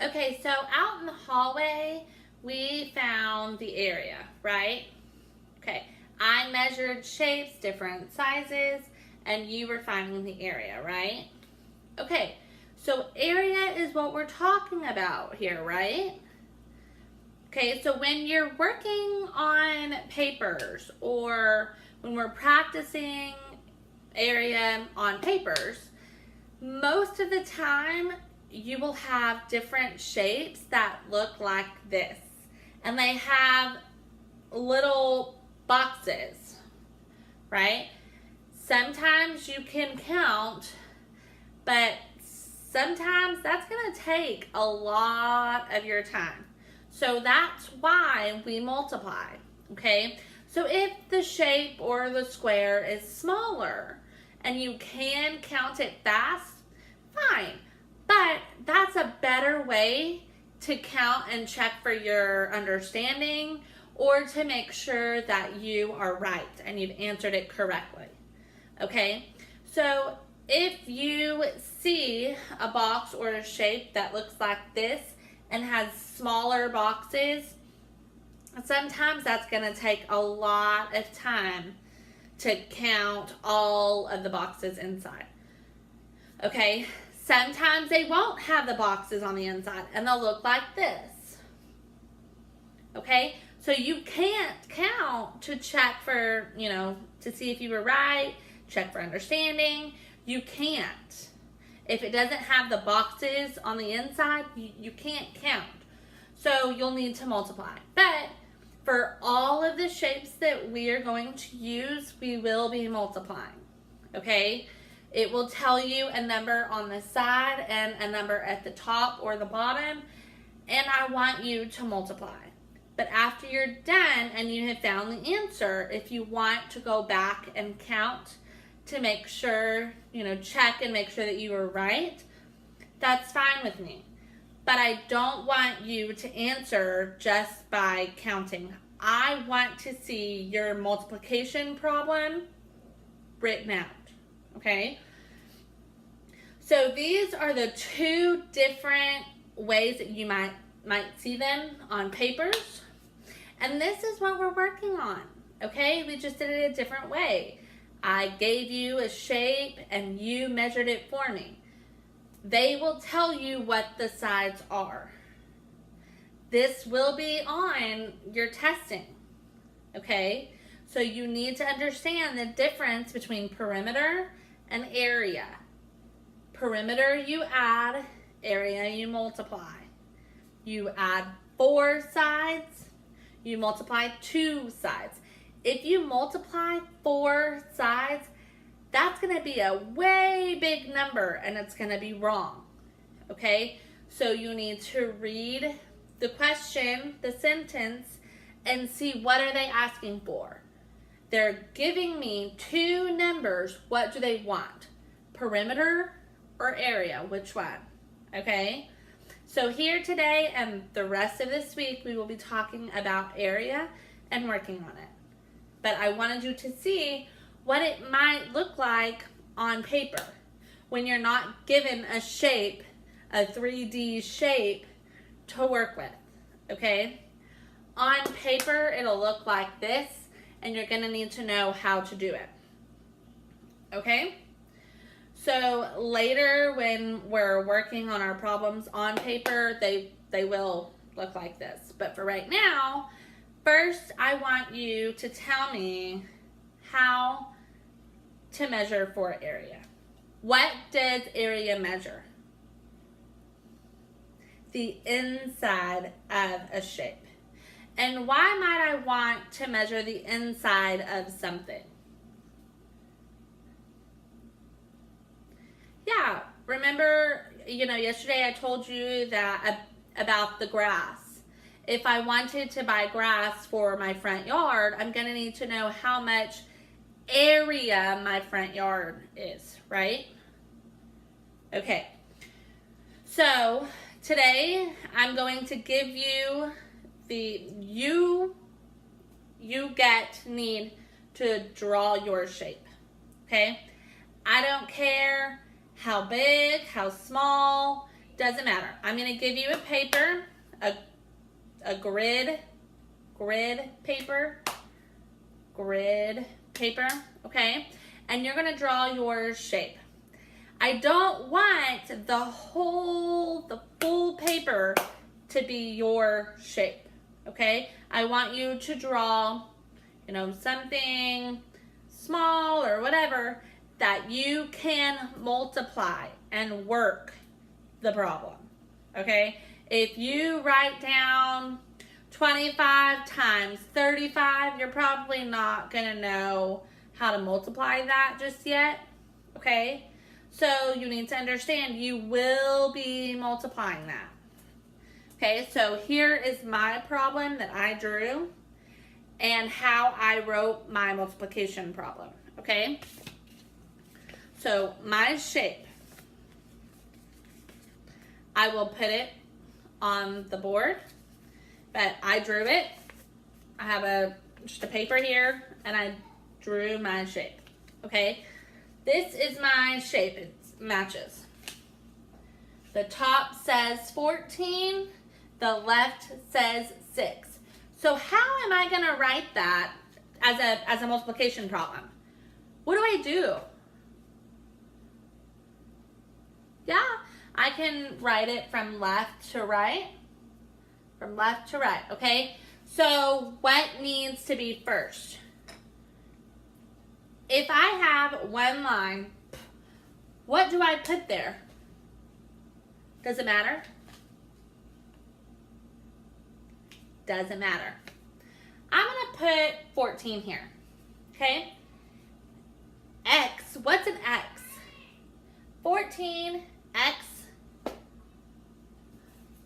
Okay, so out in the hallway, we found the area, right? Okay, I measured shapes, different sizes, and you were finding the area, right? Okay, so area is what we're talking about here, right? Okay, so when you're working on papers or when we're practicing area on papers, most of the time you will have different shapes that look like this. And they have little boxes, right? Sometimes you can count, but sometimes that's going to take a lot of your time. So that's why we multiply, okay? So if the shape or the square is smaller and you can count it fast, fine. But that's a better way to count and check for your understanding or to make sure that you are right and you've answered it correctly, okay? So if you see a box or a shape that looks like this and has smaller boxes, sometimes that's going to take a lot of time to count all of the boxes inside. Okay, sometimes they won't have the boxes on the inside and they'll look like this. Okay, so you can't count to check for, to see if you were right, check for understanding. You can't. If it doesn't have the boxes on the inside, you can't count. So you'll need to multiply. But for all of the shapes that we are going to use, we will be multiplying. Okay? It will tell you a number on the side and a number at the top or the bottom. And I want you to multiply. But after you're done and you have found the answer, if you want to go back and count to make sure, check and make sure that you were right, that's fine with me. But I don't want you to answer just by counting. I want to see your multiplication problem written out, okay? So these are the two different ways that you might see them on papers. And this is what we're working on, okay? We just did it a different way. I gave you a shape and you measured it for me. They will tell you what the sides are. This will be on your testing, okay? So you need to understand the difference between perimeter and area. Perimeter you add, area you multiply. You add 4 sides, you multiply 2 sides. If you multiply 4 sides, that's going to be a way big number and it's going to be wrong, okay? So you need to read the question, the sentence, and see what are they asking for. They're giving me 2 numbers. What do they want? Perimeter or area? Which one? Okay? So here today and the rest of this week, we will be talking about area and working on it. But I wanted you to see what it might look like on paper when you're not given a shape, a 3D shape to work with, okay? On paper, it'll look like this, and you're gonna need to know how to do it, okay? So later when we're working on our problems on paper, they will look like this. But for right now, first I want you to tell me how to measure for area. What does area measure? The inside of a shape. And why might I want to measure the inside of something? Yeah, remember, yesterday I told you that about the grass. If I wanted to buy grass for my front yard, I'm going to need to know how much area my front yard is, right? Okay. So, today I'm going to give you you need to draw your shape, okay? I don't care how big, how small, Doesn't matter. I'm going to give you a paper, a grid paper, okay? And you're going to draw your shape. I don't want the full paper to be your shape, okay? I want you to draw, you know, something small or whatever that you can multiply and work the problem, okay? If you write down 25 times 35, you're probably not gonna know how to multiply that just yet, okay? So you need to understand you will be multiplying that. Okay, so here is my problem that I drew and how I wrote my multiplication problem, okay? So my shape, I will put it on the board, but I drew it. I have just a paper here and I drew my shape, okay? This is my shape, it matches. The top says 14, the left says 6. So how am I gonna write that as a multiplication problem? What do I do? Yeah, I can write it from left to right. From left to right, okay? So what needs to be first? If I have one line, what do I put there? Does it matter? Doesn't matter. I'm gonna put 14 here, okay? X, what's an X? 14, X,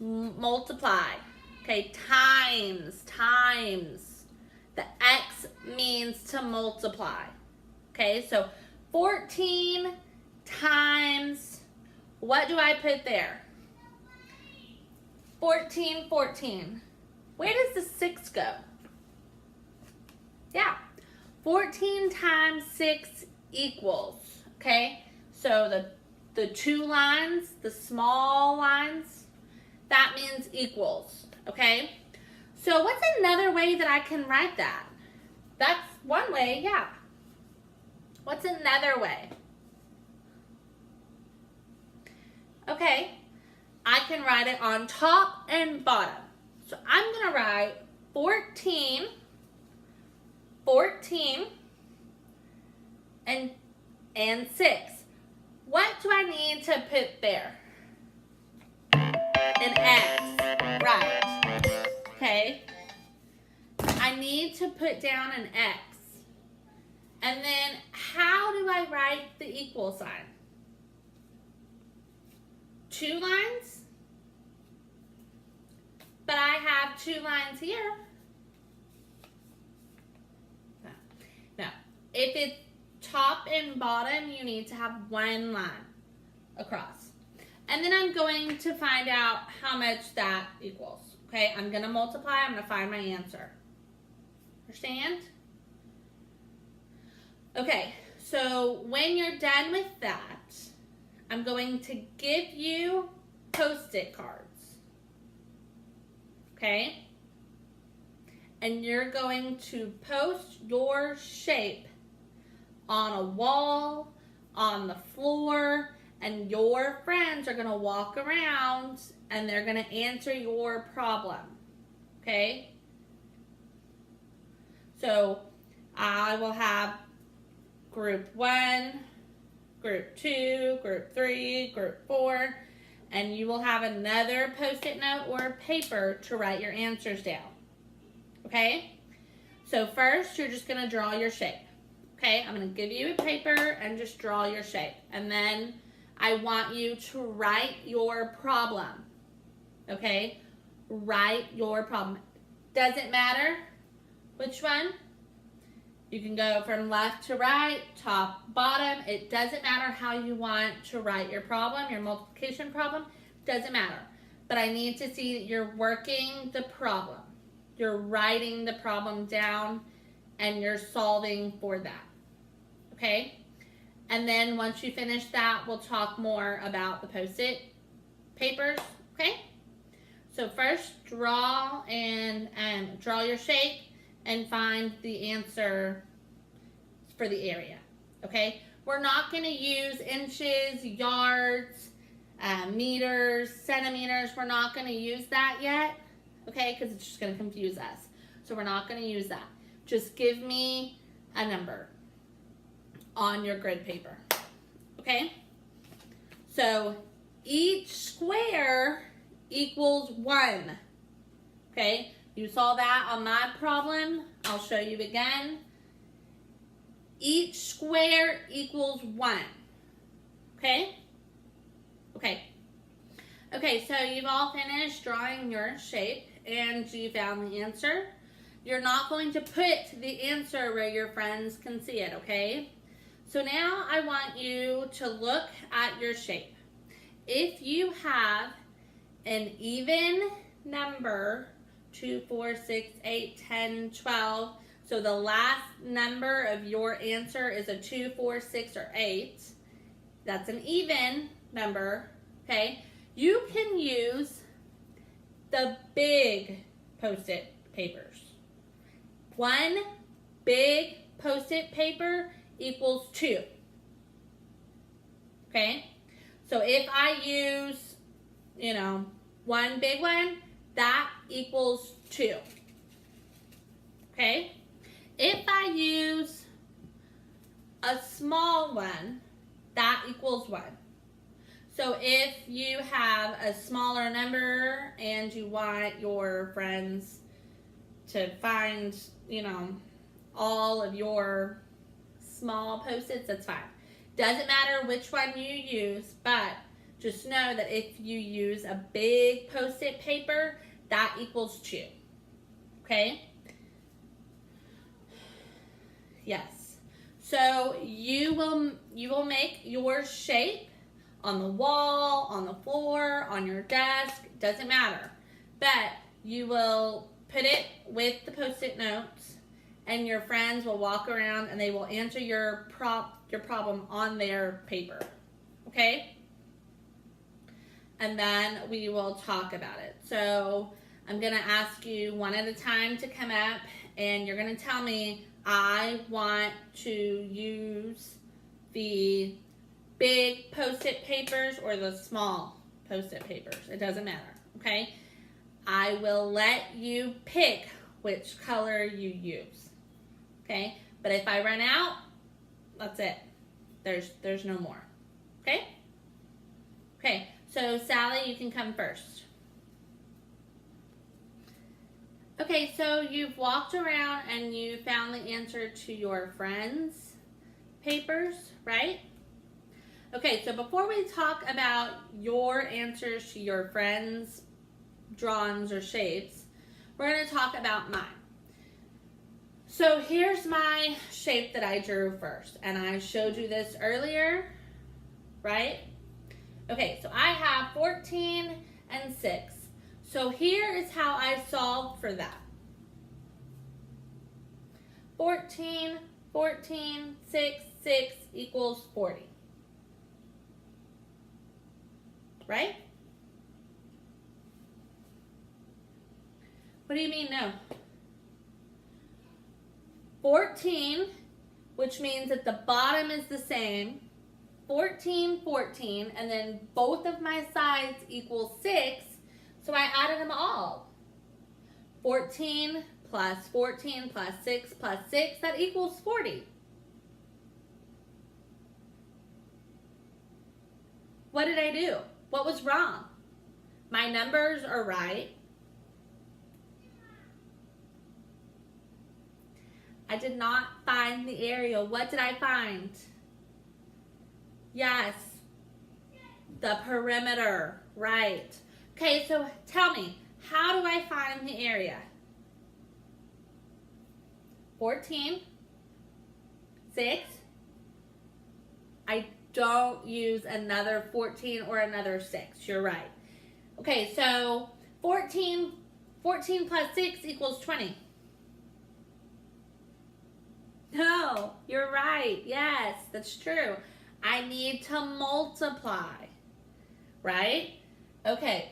multiply, okay, times. The X means to multiply. Okay, so 14 times, what do I put there? 14. Where does the 6 go? Yeah, 14 times 6 equals, okay? So the two lines, the small lines, that means equals, okay? So what's another way that I can write that? That's one way, yeah. What's another way? Okay, I can write it on top and bottom. So I'm gonna write 14, and 6. What do I need to put there? An X, right. Okay, I need to put down an X. And then how do I write the equal sign? 2 lines? But I have 2 lines here. No. If it's top and bottom, you need to have 1 line across. And then I'm going to find out how much that equals. Okay, I'm going to multiply. I'm going to find my answer. Understand? Okay, so when you're done with that, I'm going to give you Post-it cards. Okay? And you're going to post your shape on a wall, on the floor, and your friends are going to walk around and they're going to answer your problem. Okay? So I will have group 1, group 2, group 3, group 4, and you will have another Post-it note or paper to write your answers down. Okay? So first, you're just going to draw your shape. Okay? I'm going to give you a paper and just draw your shape. And then I want you to write your problem. Okay? Write your problem. Doesn't matter which one. You can go from left to right, top, bottom. It doesn't matter how you want to write your problem, your multiplication problem. Doesn't matter. But I need to see that you're working the problem. You're writing the problem down and you're solving for that. Okay? And then once you finish that, we'll talk more about the Post-it papers, okay? So first draw and draw your shape and find the answer for the area, okay? We're not going to use inches, yards, meters, centimeters. We're not going to use that yet, okay? Because it's just going to confuse us. So we're not going to use that. Just give me a number on your grid paper, okay? So each square equals 1, okay? You saw that on my problem. I'll show you again. Each square equals 1, okay? Okay, so you've all finished drawing your shape and you found the answer. You're not going to put the answer where your friends can see it, okay? So now I want you to look at your shape. If you have an even number, 2, 4, 6, 8, 10, 12, so the last number of your answer is a 2, 4, 6, or 8, that's an even number, okay? You can use the big Post-it papers. One big Post-it paper equals 2, okay? So if I use, one big one, that equals 2, okay? If I use a small one, that equals 1. So if you have a smaller number and you want your friends to find, all of your small Post-its, that's fine. Doesn't matter which one you use, but just know that if you use a big Post-it paper, that equals 2, okay? Yes. So you will make your shape on the wall, on the floor, on your desk, doesn't matter. But you will put it with the Post-it notes and your friends will walk around and they will answer your problem on their paper, okay? And then we will talk about it. So I'm gonna ask you one at a time to come up and you're gonna tell me, I want to use the big Post-it papers or the small Post-it papers. It doesn't matter, okay? I will let you pick which color you use, okay? But if I run out, that's it. There's no more, okay? Okay, so Sally, you can come first. Okay, so you've walked around and you found the answer to your friends' papers, right? Okay, so before we talk about your answers to your friends' drawings or shapes, we're going to talk about mine. So here's my shape that I drew first, and I showed you this earlier, right? Okay, so I have 14 and 6. So here is how I solved for that. 14, 14, 6, 6 equals 40. Right? What do you mean no? 14, which means that the bottom is the same. 14, 14, and then both of my sides equal 6, so I added them all. 14 plus 14 plus 6 plus 6, that equals 40. What did I do? What was wrong? My numbers are right. I did not find the area. What did I find? Yes, the perimeter, right. Okay, so tell me, how do I find the area? 14, 6, I don't use another 14 or another 6, you're right. Okay, so 14 plus 6 equals 20. No, you're right, yes, that's true. I need to multiply, right? Okay.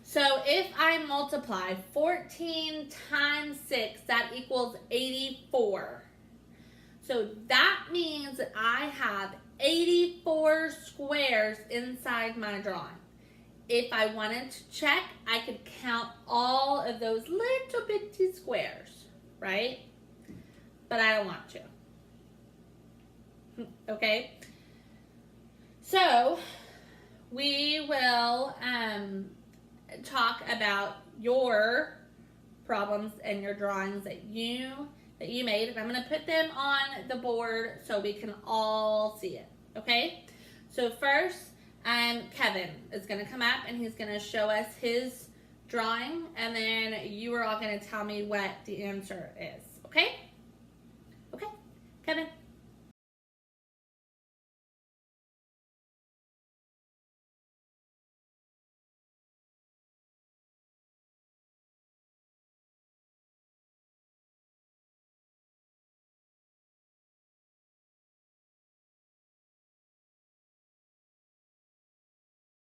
So if I multiply 14 times 6, that equals 84. So that means that I have 84 squares inside my drawing. If I wanted to check, I could count all of those little bitty squares, right? But I don't want to. Okay? So we will talk about your problems and your drawings that you made, and I'm going to put them on the board so we can all see it. Okay, so first Kevin is going to come up and he's going to show us his drawing, and then you are all going to tell me what the answer is. Okay, Kevin.